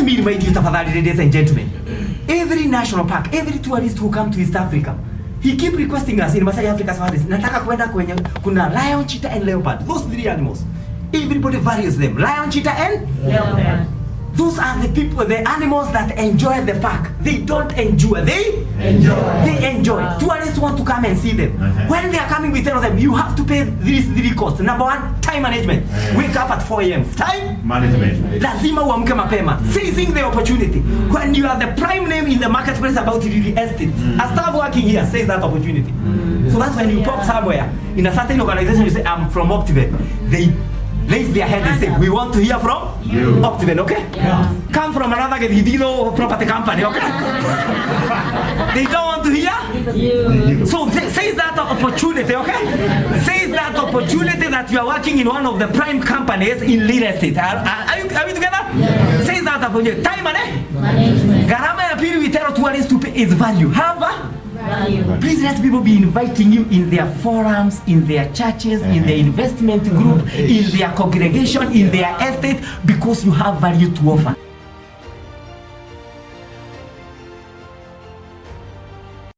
me invite you tafadhali, ladies and gentlemen. Every national park, every tourist who come to East Africa, he keep requesting us in Masai Africa Safaris. Nataka kwenda kwenye kuna lion, cheetah and leopard. Those three animals. Everybody varies them. Lion, cheetah and leopard. Those are the people, the animals that enjoy the park. They don't endure. They enjoy. Wow. Tourists want to come and see them. When they are coming, we tell them, you have to pay these three costs. Number one, time management. Wake up at 4 a.m. Time management. Lazima uamke mapema. Seizing the opportunity. When you are the prime name in the marketplace about real estate, I start working here, seize that opportunity. So that's when you pop somewhere in a certain organization, you say, I'm from Optiven. They raise their hand and say, we want to hear from you. Optiven, okay? Yeah. Come from another Gedidino property company, okay? They don't want to hear you. So seize that opportunity, okay? Seize that opportunity that you are working in one of the prime companies in real estate. Are you together? Yes. Seize that opportunity. Time management. Gharama ya pili we tell tourists to pay is value. Have value. Please let people be inviting you in their forums, in their churches, in their investment group, in their congregation, in their estate, because you have value to offer.